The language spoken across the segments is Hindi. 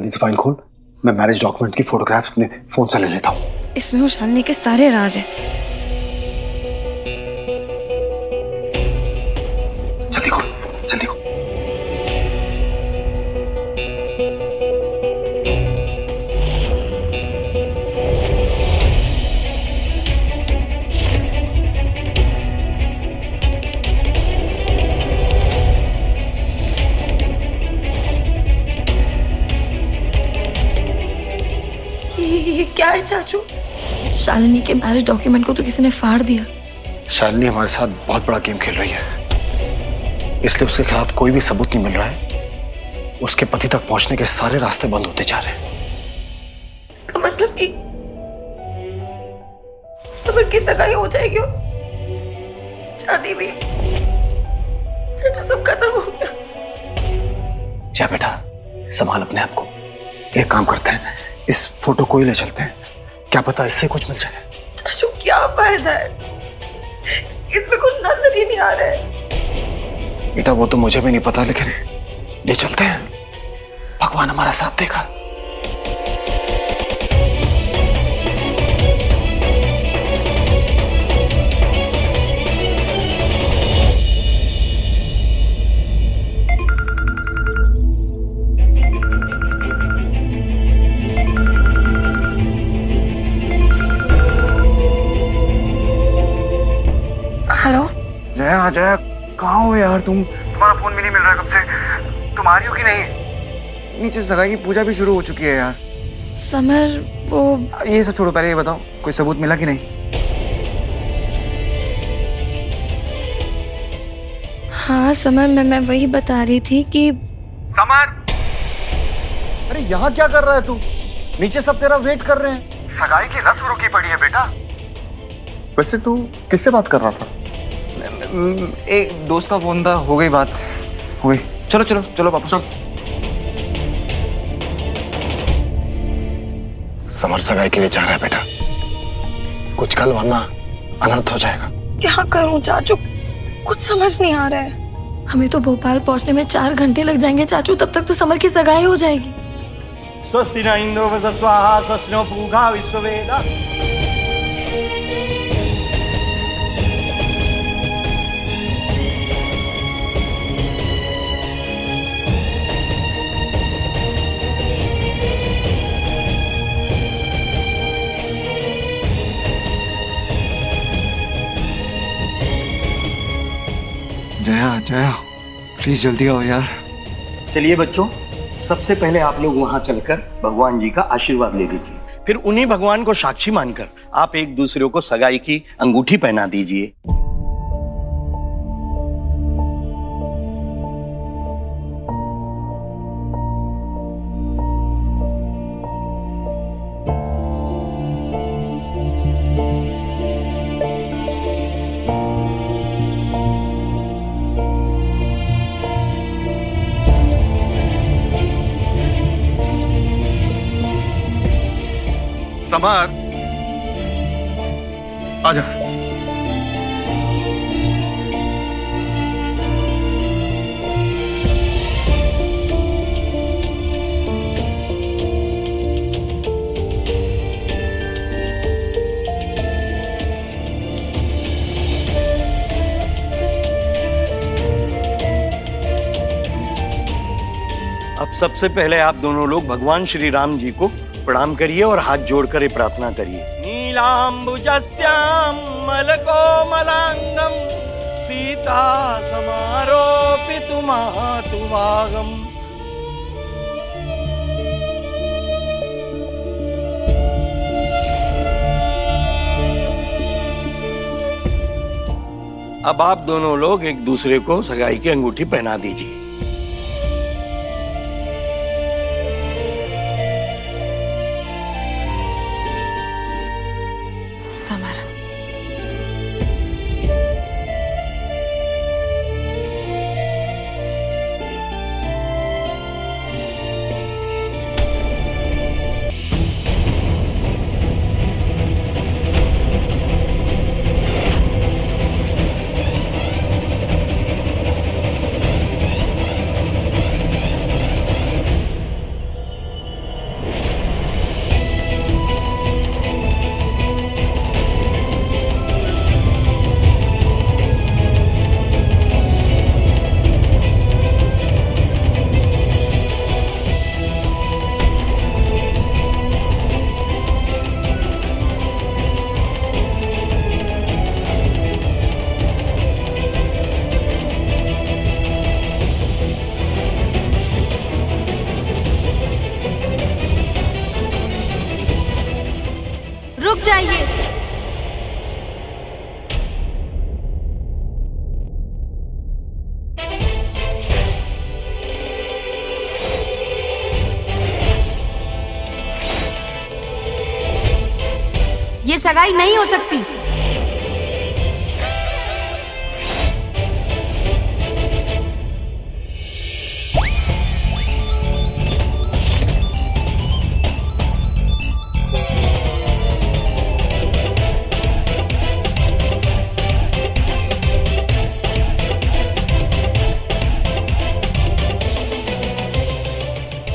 जल्दी से फाइल खोल, मैं मैरिज डॉक्यूमेंट की फोटोग्राफ अपने फोन से ले लेता हूँ। इसमें वो शालिनी के सारे राज हैं। जल्दी खोल, जल्दी खोल। ये क्या है चाचू? शालिनी के मैरिज डॉक्यूमेंट को तो किसी ने फाड़ दिया। शालिनी हमारे साथ बहुत बड़ा गेम खेल रही है, इसलिए उसके खिलाफ कोई भी सबूत नहीं मिल रहा है। उसके पति तक पहुंचने के सारे रास्ते बंद होते जा रहे हैं। इसका मतलब कि समर की सगाई हो जाएगी और शादी भी। चाचू सब खत्म हो गया। जा बेटा, संभाल अपने आप को। एक काम करते हैं, इस फोटो को ही ले चलते हैं, क्या पता इससे कुछ मिल जाए। चाचू क्या फायदा है, इसमें कुछ नजर ही नहीं आ रहा है। बेटा वो तो मुझे भी नहीं पता, लेकिन ले चलते हैं, भगवान हमारा साथ देगा। हेलो जया, जया कहाँ हो यार तुम? तुम्हारा फोन भी नहीं मिल रहा कब से। तुम आ रही हो कि नहीं? नीचे सगाई की पूजा भी शुरू हो चुकी है यार। समर वो ये सब छोड़ो, पहले ये बताओ कोई सबूत मिला कि नहीं? हाँ समर, मैं वही बता रही थी कि समर, अरे यहाँ क्या कर रहा है तू? नीचे सब तेरा वेट कर रहे हैं। सगाई की रस्म रुकी पड़ी है बेटा। वैसे तू किससे बात कर रहा था? एक दोस्त का फोन था, हो गई बात, हो गई। चलो चलो चलो वापस। समर सगाई के लिए जा रहा है बेटा, कुछ कल वरना अनर्थ हो जाएगा। क्या करूं चाचू, कुछ समझ नहीं आ रहा है। हमें तो भोपाल पहुंचने में 4 घंटे लग जाएंगे चाचू, तब तक तो समर की सगाई हो जाएगी। स्वस्ति न इंद्रो वृद्धस्वाहा स्वाहा स्वस्नो पूगा विश्ववेदा। जया, जया प्लीज जल्दी आओ यार। चलिए बच्चों, सबसे पहले आप लोग वहां चलकर भगवान जी का आशीर्वाद ले लीजिए, फिर उन्हीं भगवान को साक्षी मानकर आप एक दूसरे को सगाई की अंगूठी पहना दीजिए। समर, आजा। अब सबसे पहले आप दोनों लोग भगवान श्री राम जी को प्रणाम करिए और हाथ जोड़कर ये प्रार्थना करिए। नीलांबुजस्याम मलकोमलांगम सीता समारोपितु मातुभागम। अब आप दोनों लोग एक दूसरे को सगाई की अंगूठी पहना दीजिए। समर, ये सगाई नहीं हो सकती।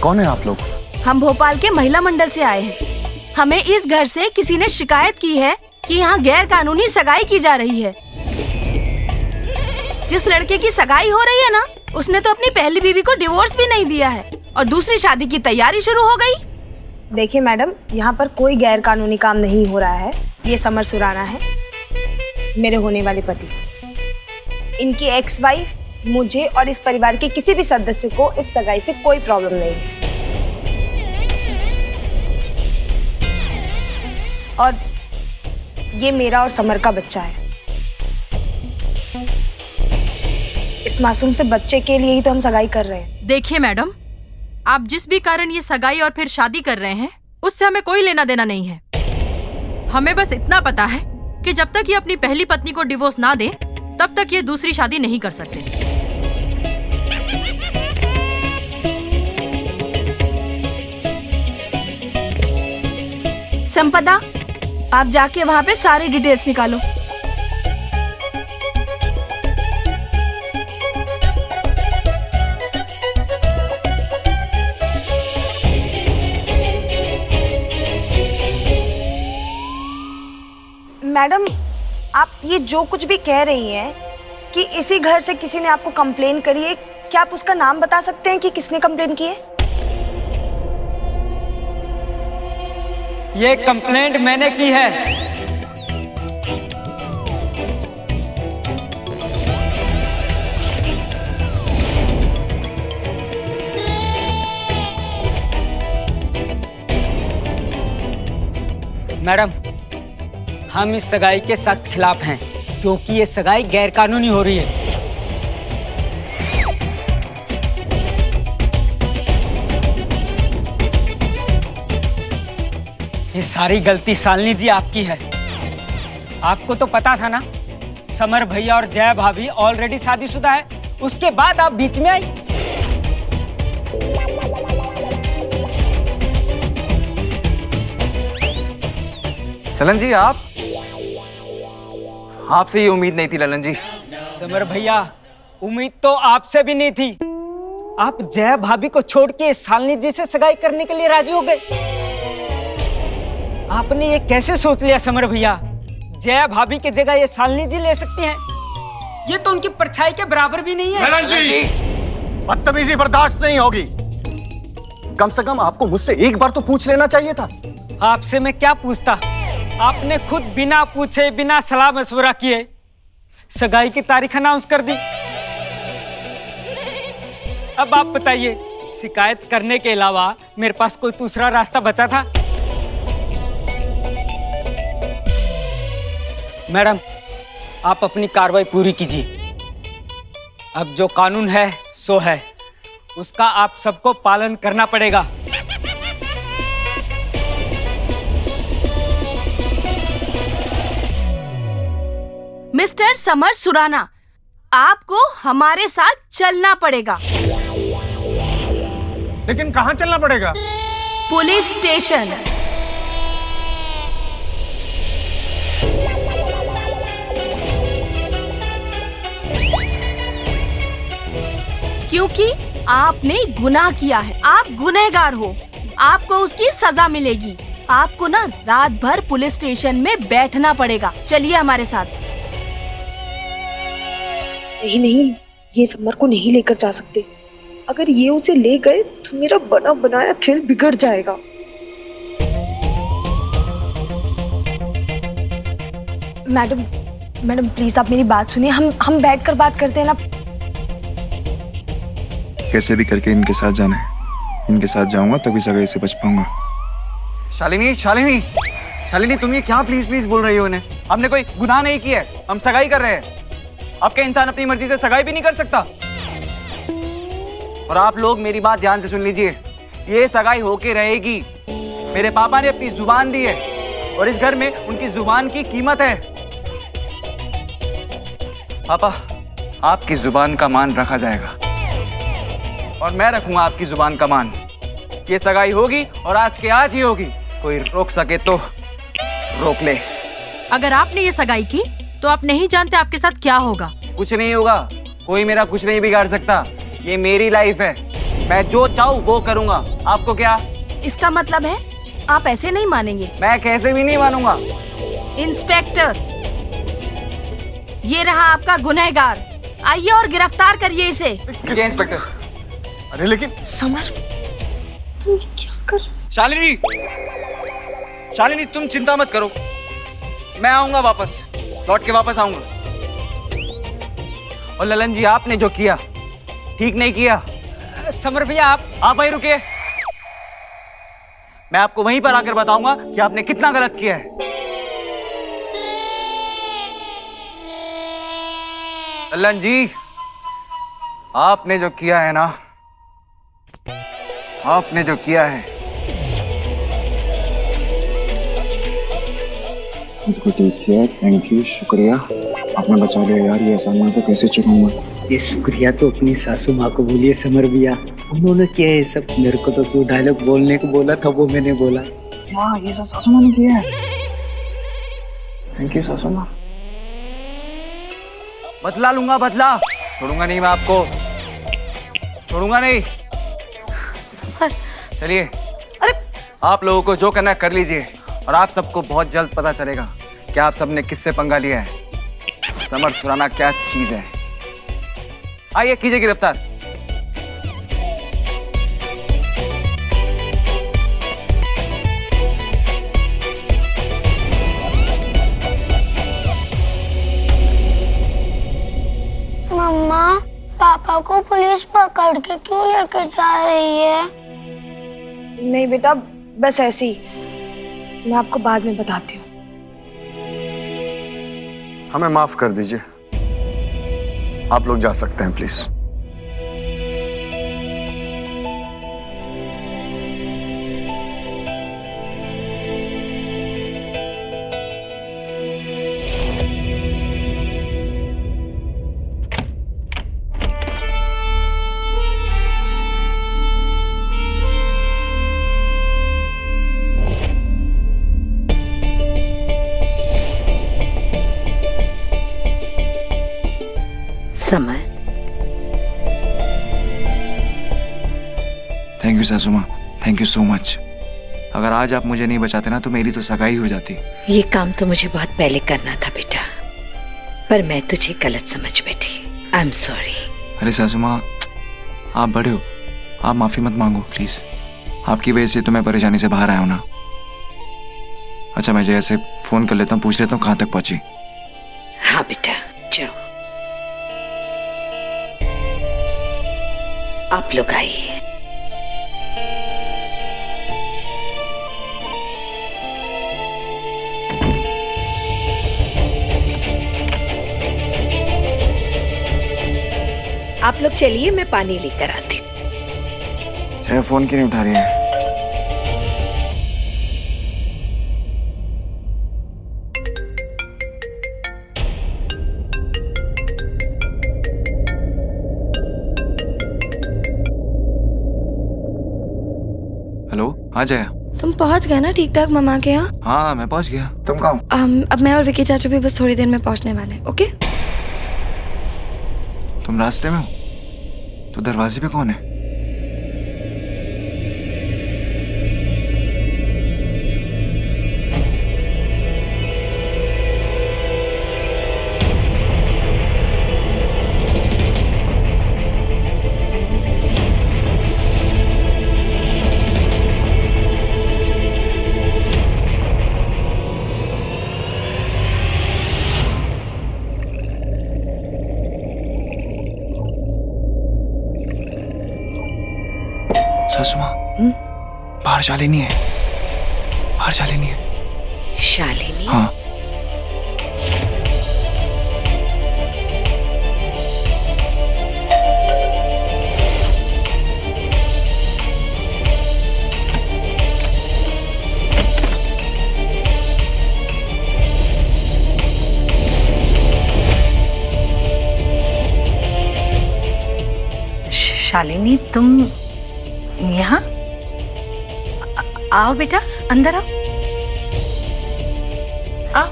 कौन है आप लोग? हम भोपाल के महिला मंडल से आए हैं। हमें इस घर से किसी ने शिकायत की है कि यहाँ गैर कानूनी सगाई की जा रही है। जिस लड़के की सगाई हो रही है ना, उसने तो अपनी पहली बीवी को डिवोर्स भी नहीं दिया है और दूसरी शादी की तैयारी शुरू हो गई। देखिए मैडम, यहाँ पर कोई गैर कानूनी काम नहीं हो रहा है। ये समर सुराना है, मेरे होने वाले पति। इनकी एक्स वाइफ, मुझे और इस परिवार के किसी भी सदस्य को इस सगाई से कोई प्रॉब्लम नहीं है। और ये मेरा और समर का बच्चा है। इस मासूम से बच्चे के लिए ही तो हम सगाई कर रहे हैं। देखिए मैडम, आप जिस भी कारण ये सगाई और फिर शादी कर रहे हैं, उससे हमें कोई लेना देना नहीं है। हमें बस इतना पता है कि जब तक ये अपनी पहली पत्नी को डिवोर्स ना दे, तब तक ये दूसरी शादी नहीं कर सकते। संपदा, आप जाके वहाँ पे सारी डिटेल्स निकालो। मैडम, आप ये जो कुछ भी कह रही हैं कि इसी घर से किसी ने आपको कंप्लेन करी है, क्या आप उसका नाम बता सकते हैं कि किसने कंप्लेन की है? ये कंप्लेंट मैंने की है। मैडम, हम इस सगाई के सख्त खिलाफ हैं, क्योंकि ये सगाई गैर कानूनी हो रही है। ये सारी गलती शालिनी जी आपकी है। आपको तो पता था ना, समर भैया और जया भाभी ऑलरेडी शादीशुदा है, उसके बाद आप बीच में आई। ललन जी, आपसे ये उम्मीद नहीं थी ललन जी। समर भैया, उम्मीद तो आपसे भी नहीं थी। आप जया भाभी को छोड़ के शालिनी जी से सगाई करने के लिए राजी हो गए। आपने ये कैसे सोच लिया समर भैया? जया भाभी की जगह ये शालिनी जी ले सकती हैं। ये तो उनकी परछाई के बराबर भी नहीं है। ललन जी, बदतमीजी बर्दाश्त नहीं होगी। कम से कम आपको मुझसे एक बार तो पूछ लेना चाहिए था। आपसे मैं क्या पूछता? आपने खुद बिना पूछे, बिना सलाह मशवरा किए सगाई की तारीख अनाउंस कर दी। अब आप बताइए, शिकायत करने के अलावा मेरे पास कोई दूसरा रास्ता बचा था? मैडम, आप अपनी कार्रवाई पूरी कीजिए। अब जो कानून है सो है, उसका आप सबको पालन करना पड़ेगा। मिस्टर समर सुराना, आपको हमारे साथ चलना पड़ेगा। लेकिन कहाँ चलना पड़ेगा? Police station. क्योंकि आपने गुनाह किया है, आप गुनहगार हो, आपको उसकी सजा मिलेगी। आपको ना रात भर पुलिस स्टेशन में बैठना पड़ेगा। चलिए हमारे साथ। नहीं, ये समर को नहीं लेकर जा सकते। अगर ये उसे ले गए तो मेरा बना बनाया खेल बिगड़ जाएगा। मैडम प्लीज आप मेरी बात सुनिए। हम बैठकर बात करते हैं ना। कैसे भी करके इनके साथ जाना है। इनके साथ जाऊंगा तभी सगाई से बच पाऊंगा। शालिनी, तुम ये क्या प्लीज बोल रही हो? इन्हें हमने कोई गुनाह नहीं किया है, हम सगाई कर रहे हैं। आपका इंसान अपनी मर्जी से सगाई भी नहीं कर सकता। और आप लोग मेरी बात ध्यान से सुन लीजिए, ये सगाई होके रहेगी। मेरे पापा ने अपनी जुबान दी है और इस घर में उनकी जुबान की कीमत है। पापा, आपकी जुबान का मान रखा जाएगा और मैं रखूंगा आपकी जुबान का मान। ये सगाई होगी और आज के आज ही होगी। कोई रोक सके तो रोक ले। अगर आपने ये सगाई की तो आप नहीं जानते आपके साथ क्या होगा। कुछ नहीं होगा, कोई मेरा कुछ नहीं बिगाड़ सकता। ये मेरी लाइफ है, मैं जो चाहूँ वो करूंगा। आपको क्या? इसका मतलब है आप ऐसे नहीं मानेंगे? मैं कैसे भी नहीं मानूंगा। इंस्पेक्टर, ये रहा आपका गुनहगार, आइए और गिरफ्तार करिए इसे। जी इंस्पेक्टर। अरे लेकिन समर, तुम क्या कर? शालिनी, शालिनी तुम चिंता मत करो, मैं आऊंगा वापस, लौट के वापस आऊंगा। और ललन जी, आपने जो किया ठीक नहीं किया। समर भैया आप वहीं रुकिए, मैं आपको वहीं पर आकर बताऊंगा कि आपने कितना गलत किया है। ललन जी, आपने जो किया है ना, आपने जो किया है, बिल्कुल ठीक किया, थैंक यू, शुक्रिया। आपने बचा लिया यार, ये एहसान मैं तो कैसे चुकाऊंगा। ये शुक्रिया तो अपनी सासू माँ को बोलिए समर भैया, उन्होंने किया है सब। मेरे को तो जो डायलॉग बोलने को बोला था वो मैंने बोला। हाँ, ये सब सासू माँ ने किया है। थैंक यू सासू माँ। बदला लूंगा, बदला छोड़ूंगा नहीं, मैं आपको छोड़ूंगा नहीं। समर, चलिए, अरे आप लोगों को जो करना है कर लीजिए और आप सबको बहुत जल्द पता चलेगा कि आप सबने किससे पंगा लिया है। समर सुराना क्या चीज है। आइए कीजिए गिरफ्तार। मम्मा, पापा को पुलिस पकड़ के क्यों लेकर जा रही है? नहीं बेटा, बस ऐसे ही, मैं आपको बाद में बताती हूँ। हमें माफ कर दीजिए, आप लोग जा सकते हैं प्लीज। समर, थैंक यू सासू माँ, थैंक यू सो मच। अगर आज आप मुझे नहीं बचाते ना तो मेरी तो सगाई हो जाती। ये काम तो मुझे बहुत पहले करना था बेटा, पर मैं तुझे गलत समझ बैठी। I am sorry. अरे सासू माँ, आप बड़े हो, आप माफी मत मांगो प्लीज। आपकी वजह से तो मैं परेशानी से बाहर आया हूं ना। अच्छा, मैं जैसे फोन कर लेता हूँ, पूछ लेता हूँ कहाँ तक पहुंची। हाँ बेटा, जाओ। आप लोग आइए। आप लोग चलिए, मैं पानी लेकर आती हूँ। चाहे फोन क्यों नहीं उठा रही है? हेलो, आ जाया। तुम पहुंच गए ना ठीक ठाक मम्मा के यहाँ? हाँ, मैं पहुंच गया। तुम कहाँ हो? अब मैं और विकी चाचू भी बस थोड़ी देर में पहुंचने वाले हैं। ओके? तुम रास्ते में हो? तो दरवाजे पे कौन है? सासू माँ, बाहर शालिनी है, बाहर शालिनी है। शालिनी? हाँ। शालिनी, तुम यहाँ? आओ बेटा, अंदर आओ। आओ,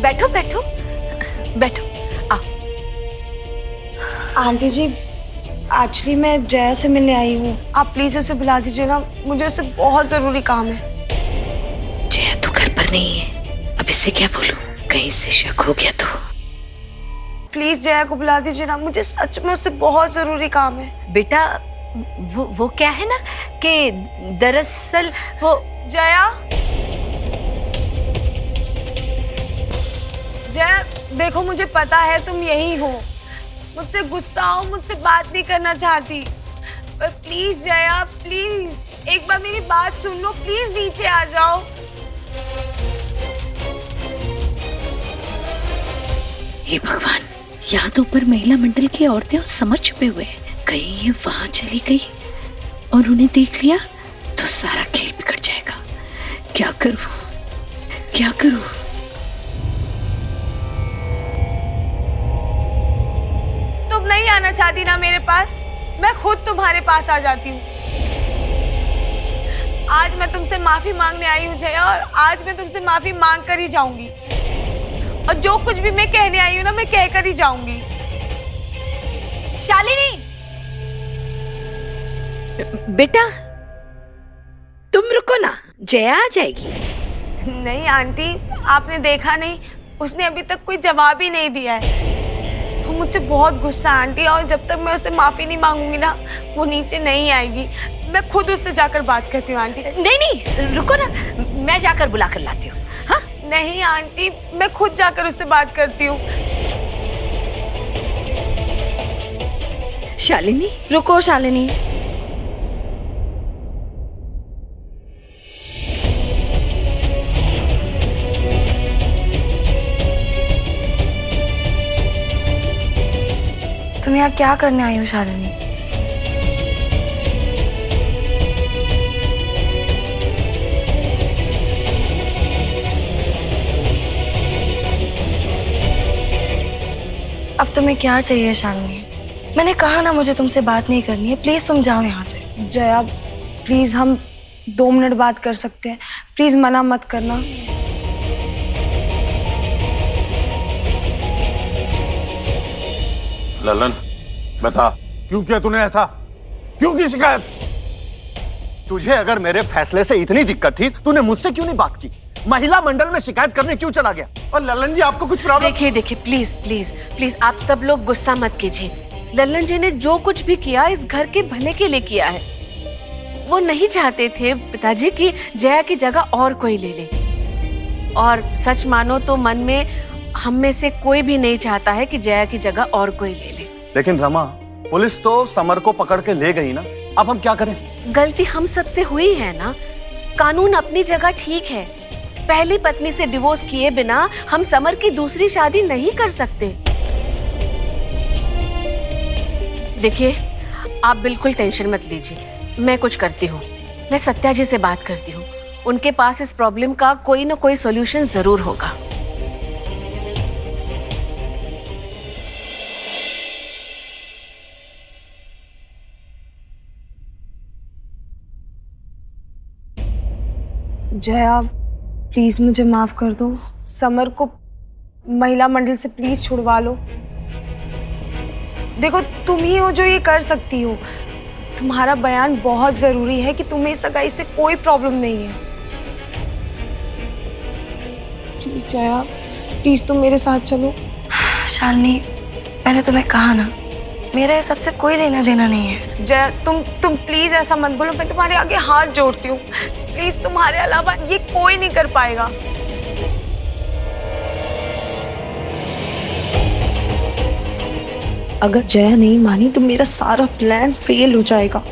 बैठो बैठो बैठो, आओ। आंटी जी, एक्चुअली मैं जया से मिलने आई हूँ। आप प्लीज उसे बुला दीजिए ना, मुझे उससे बहुत जरूरी काम है। जया तो घर पर नहीं है, अब इससे क्या बोलूं, कहीं से शक हो गया तो। प्लीज जया को बुला दीजिए ना, मुझे सच में उससे बहुत जरूरी काम है। बेटा वो क्या है ना कि दरअसल वो जया, जया देखो, मुझे पता है तुम यही हो, मुझसे गुस्सा हो, मुझसे बात नहीं करना चाहती, पर प्लीज जया, प्लीज एक बार मेरी बात सुन लो, प्लीज नीचे आ जाओ। हे भगवान, यहाँ तो ऊपर महिला मंडल की औरतें और समर छुपे हुए हैं, कहीं ये वहां चली गई और उन्हें देख लिया तो सारा खेल बिगड़ जाएगा। क्या करूं, क्या करूं? तुम नहीं आना चाहती ना मेरे पास, मैं खुद तुम्हारे पास आ जाती हूँ। आज मैं तुमसे माफी मांगने आई हूँ जया, और आज मैं तुमसे माफी मांग कर ही जाऊंगी, और जो कुछ भी मैं कहने आई हूँ ना, मैं कह कर ही जाऊंगी। शालिनी, बेटा तुम रुको ना, जया आ जाएगी। नहीं आंटी, आपने देखा नहीं, उसने अभी तक कोई जवाब ही नहीं दिया है। वो मुझसे बहुत गुस्सा आंटी, और जब तक मैं उससे माफी नहीं मांगूंगी ना, वो नीचे नहीं आएगी। मैं खुद उससे जाकर बात करती हूँ आंटी। नहीं नहीं, रुको ना, मैं जाकर बुला कर लाती हूँ। हाँ नहीं आंटी, मैं खुद जाकर उससे बात करती हूँ। शालिनी, रुको शालिनी, तुम यहाँ क्या करने आई हो शालिनी? अब तुम्हें क्या चाहिए शालिनी? मैंने कहा ना मुझे तुमसे बात नहीं करनी है, प्लीज तुम जाओ यहाँ से। जया प्लीज, हम 2 मिनट बात कर सकते हैं, प्लीज मना मत करना। ललन, बता क्यों किया तूने ऐसा? क्यों की शिकायत? तुझे अगर मेरे फैसले से इतनी दिक्कत थी, तूने मुझसे क्यों नहीं बात की? महिला मंडल में शिकायत करने क्यों चला गया? और ललन जी, आपको कुछ प्रॉब्लम? देखिए देखिए, प्लीज प्लीज प्लीज, आप सब लोग गुस्सा मत कीजिए। ललन जी ने जो कुछ भी किया इस घर के भले के लिए किया है। वो नहीं चाहते थे पिताजी कि जया की जगह और कोई ले ले, और सच मानो तो मन में हम में से कोई भी नहीं चाहता है कि जया की जगह और कोई ले ले। लेकिन रमा, पुलिस तो समर को पकड़ के ले गई ना, अब हम क्या करें? गलती हम सब से हुई है ना। कानून अपनी जगह ठीक है, पहली पत्नी से डिवोर्स किए बिना हम समर की दूसरी शादी नहीं कर सकते। देखिए, आप बिल्कुल टेंशन मत लीजिए, मैं कुछ करती हूँ। मैं सत्या जी से बात करती हूँ, उनके पास इस प्रॉब्लम का कोई ना कोई सॉल्यूशन जरूर होगा। जया प्लीज मुझे माफ कर दो, समर को महिला मंडल से प्लीज छुड़वा लो। देखो, तुम ही हो जो ये कर सकती हो। तुम्हारा बयान बहुत जरूरी है कि तुम्हें सगाई से कोई प्रॉब्लम नहीं है। प्लीज जया, प्लीज तुम मेरे साथ चलो। शालिनी, मैंने तुम्हें कहा ना, मेरा ये सबसे कोई लेना देना नहीं है। जया, तुम प्लीज ऐसा मत बोलो, मैं तुम्हारे आगे हाथ जोड़ती हूँ। प्लीज, तुम्हारे अलावा ये कोई नहीं कर पाएगा। अगर जया नहीं मानी तो मेरा सारा प्लान फेल हो जाएगा।